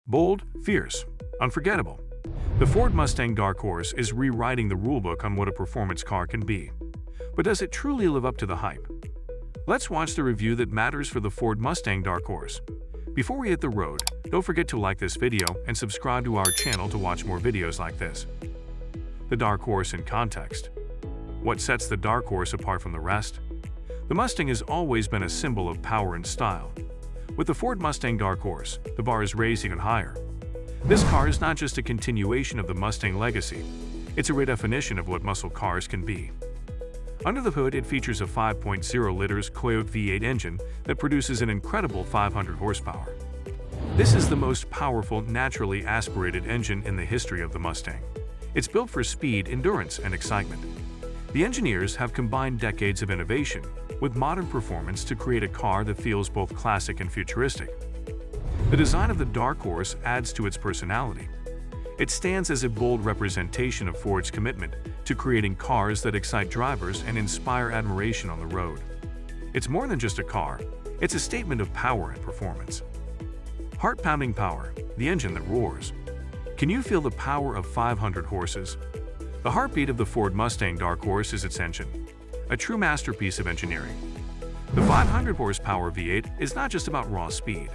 Bold, fierce, unforgettable. The Ford Mustang Dark Horse is rewriting the rulebook on what a performance car can be. But does it truly live up to the hype? Let's watch the review that matters for the Ford Mustang Dark Horse. Before we hit the road, don't forget to like this video and subscribe to our channel to watch more videos like this. The Dark Horse in context. What sets the Dark Horse apart from the rest? The Mustang has always been a symbol of power and style. With the Ford Mustang Dark Horse, the bar is raised even higher. This car is not just a continuation of the Mustang legacy, it's a redefinition of what muscle cars can be. Under the hood, it features a 5.0 liters Coyote V8 engine that produces an incredible 500 horsepower. This is the most powerful, naturally aspirated engine in the history of the Mustang. It's built for speed, endurance, and excitement. The engineers have combined decades of innovation with modern performance to create a car that feels both classic and futuristic. The design of the Dark Horse adds to its personality. It stands as a bold representation of Ford's commitment to creating cars that excite drivers and inspire admiration on the road. It's more than just a car, it's a statement of power and performance. Heart-pounding power, the engine that roars. Can you feel the power of 500 horses? The heartbeat of the Ford Mustang Dark Horse is its engine, a true masterpiece of engineering. The 500 horsepower V8 is not just about raw speed.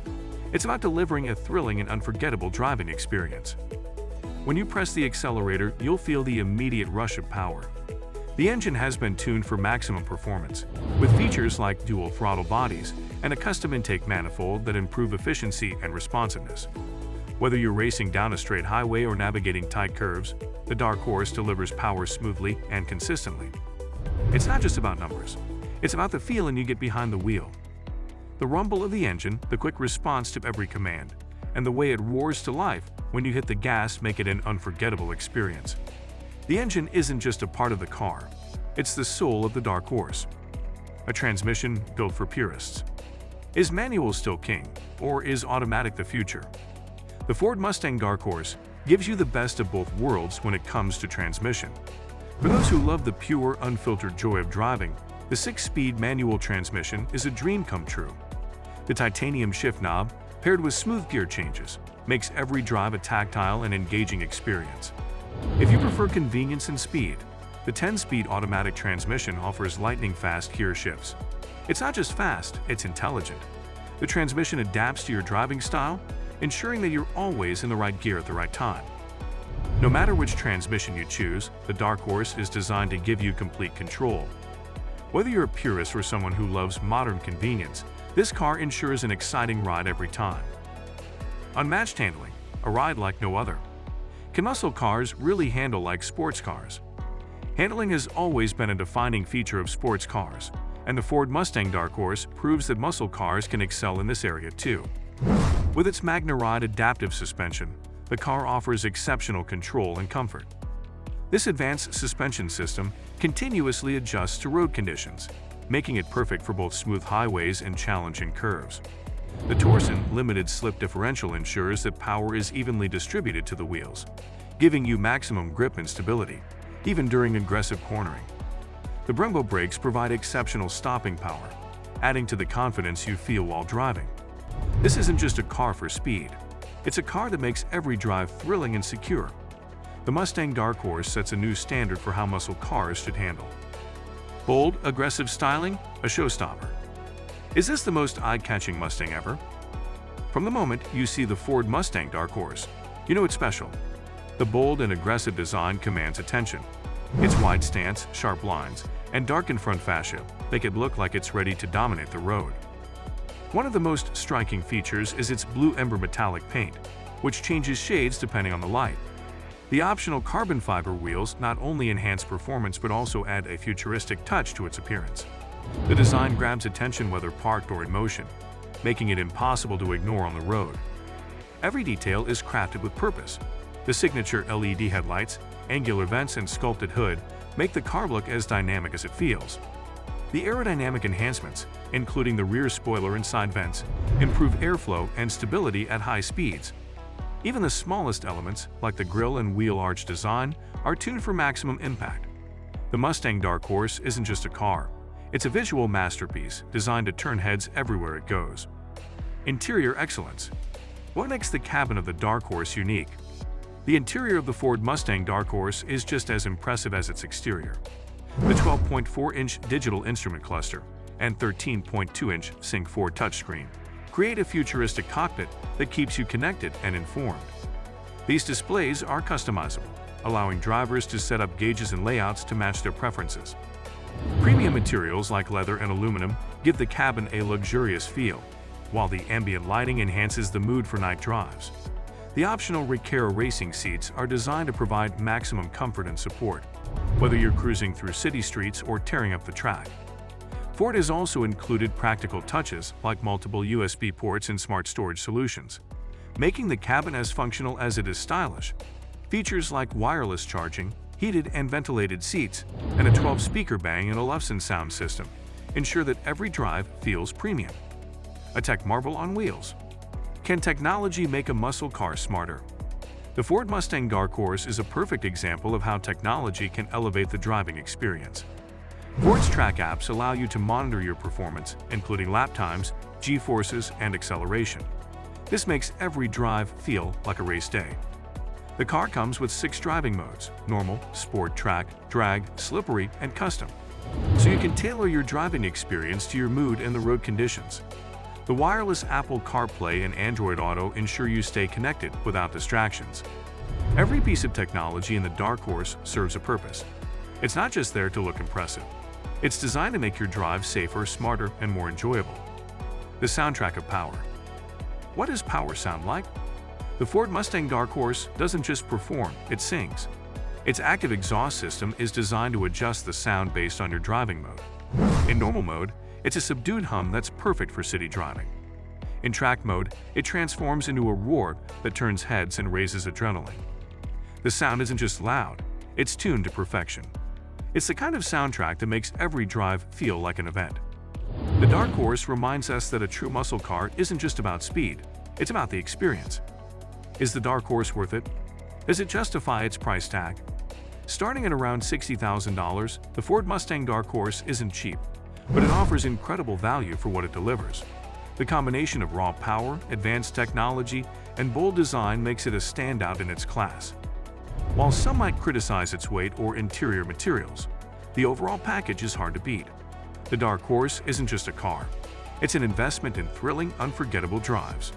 It's about delivering a thrilling and unforgettable driving experience. When you press the accelerator, you'll feel the immediate rush of power. The engine has been tuned for maximum performance, with features like dual throttle bodies and a custom intake manifold that improve efficiency and responsiveness. Whether you're racing down a straight highway or navigating tight curves, the Dark Horse delivers power smoothly and consistently. It's not just about numbers, it's about the feeling you get behind the wheel. The rumble of the engine, the quick response to every command, and the way it roars to life when you hit the gas make it an unforgettable experience. The engine isn't just a part of the car, it's the soul of the Dark Horse. A transmission built for purists. Is manual still king, or is automatic the future? The Ford Mustang Dark Horse gives you the best of both worlds when it comes to transmission. For those who love the pure, unfiltered joy of driving, the 6-speed manual transmission is a dream come true. The titanium shift knob, paired with smooth gear changes, makes every drive a tactile and engaging experience. If you prefer convenience and speed, the 10-speed automatic transmission offers lightning-fast gear shifts. It's not just fast, it's intelligent. The transmission adapts to your driving style, ensuring that you're always in the right gear at the right time. No matter which transmission you choose, the Dark Horse is designed to give you complete control. Whether you're a purist or someone who loves modern convenience, this car ensures an exciting ride every time. Unmatched handling, a ride like no other. Can muscle cars really handle like sports cars? Handling has always been a defining feature of sports cars, and the Ford Mustang Dark Horse proves that muscle cars can excel in this area too. With its MagneRide adaptive suspension, the car offers exceptional control and comfort. This advanced suspension system continuously adjusts to road conditions, making it perfect for both smooth highways and challenging curves. The Torsen limited slip differential ensures that power is evenly distributed to the wheels, giving you maximum grip and stability, even during aggressive cornering. The Brembo brakes provide exceptional stopping power, adding to the confidence you feel while driving. This isn't just a car for speed, it's a car that makes every drive thrilling and secure. The Mustang Dark Horse sets a new standard for how muscle cars should handle. Bold, aggressive styling, a showstopper. Is this the most eye-catching Mustang ever? From the moment you see the Ford Mustang Dark Horse, you know it's special. The bold and aggressive design commands attention. Its wide stance, sharp lines, and darkened front fascia make it look like it's ready to dominate the road. One of the most striking features is its blue ember metallic paint, which changes shades depending on the light. The optional carbon fiber wheels not only enhance performance but also add a futuristic touch to its appearance. The design grabs attention whether parked or in motion, making it impossible to ignore on the road. Every detail is crafted with purpose. The signature LED headlights, angular vents, and sculpted hood make the car look as dynamic as it feels. The aerodynamic enhancements, including the rear spoiler and side vents, improve airflow and stability at high speeds. Even the smallest elements, like the grille and wheel arch design, are tuned for maximum impact. The Mustang Dark Horse isn't just a car, it's a visual masterpiece designed to turn heads everywhere it goes. Interior excellence. What makes the cabin of the Dark Horse unique? The interior of the Ford Mustang Dark Horse is just as impressive as its exterior. The 12.4-inch digital instrument cluster and 13.2-inch Sync 4 touchscreen create a futuristic cockpit that keeps you connected and informed. These displays are customizable, allowing drivers to set up gauges and layouts to match their preferences. Premium materials like leather and aluminum give the cabin a luxurious feel, while the ambient lighting enhances the mood for night drives. The optional Recaro racing seats are designed to provide maximum comfort and support, whether you're cruising through city streets or tearing up the track. Ford has also included practical touches like multiple USB ports and smart storage solutions, making the cabin as functional as it is stylish. Features like wireless charging, heated and ventilated seats, and a 12-speaker Bang & Olufsen sound system ensure that every drive feels premium. A tech marvel on wheels. Can technology make a muscle car smarter? The Ford Mustang Dark Horse is a perfect example of how technology can elevate the driving experience. Ford's track apps allow you to monitor your performance, including lap times, G-forces, and acceleration. This makes every drive feel like a race day. The car comes with 6 driving modes: normal, sport, track, drag, slippery, and custom, so you can tailor your driving experience to your mood and the road conditions. The wireless Apple CarPlay and Android Auto ensure you stay connected without distractions. Every piece of technology in the Dark Horse serves a purpose. It's not just there to look impressive. It's designed to make your drive safer, smarter, and more enjoyable. The soundtrack of power. What does power sound like? The Ford Mustang Dark Horse doesn't just perform, it sings. Its active exhaust system is designed to adjust the sound based on your driving mode. In normal mode, it's a subdued hum that's perfect for city driving. In track mode, it transforms into a roar that turns heads and raises adrenaline. The sound isn't just loud, it's tuned to perfection. It's the kind of soundtrack that makes every drive feel like an event. The Dark Horse reminds us that a true muscle car isn't just about speed, it's about the experience. Is the Dark Horse worth it? Does it justify its price tag? Starting at around $60,000, the Ford Mustang Dark Horse isn't cheap, but it offers incredible value for what it delivers. The combination of raw power, advanced technology, and bold design makes it a standout in its class. While some might criticize its weight or interior materials, the overall package is hard to beat. The Dark Horse isn't just a car. It's an investment in thrilling, unforgettable drives.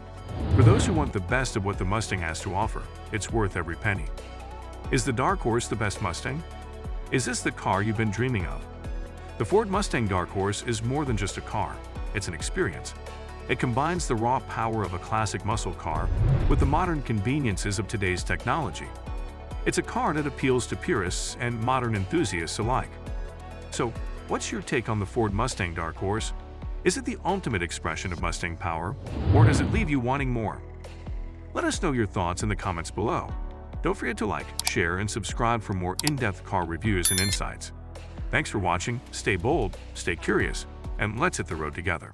For those who want the best of what the Mustang has to offer, it's worth every penny. Is the Dark Horse the best Mustang? Is this the car you've been dreaming of? The Ford Mustang Dark Horse is more than just a car, it's an experience. It combines the raw power of a classic muscle car with the modern conveniences of today's technology. It's a car that appeals to purists and modern enthusiasts alike. So, what's your take on the Ford Mustang Dark Horse? Is it the ultimate expression of Mustang power, or does it leave you wanting more? Let us know your thoughts in the comments below. Don't forget to like, share, and subscribe for more in-depth car reviews and insights. Thanks for watching, stay bold, stay curious, and let's hit the road together.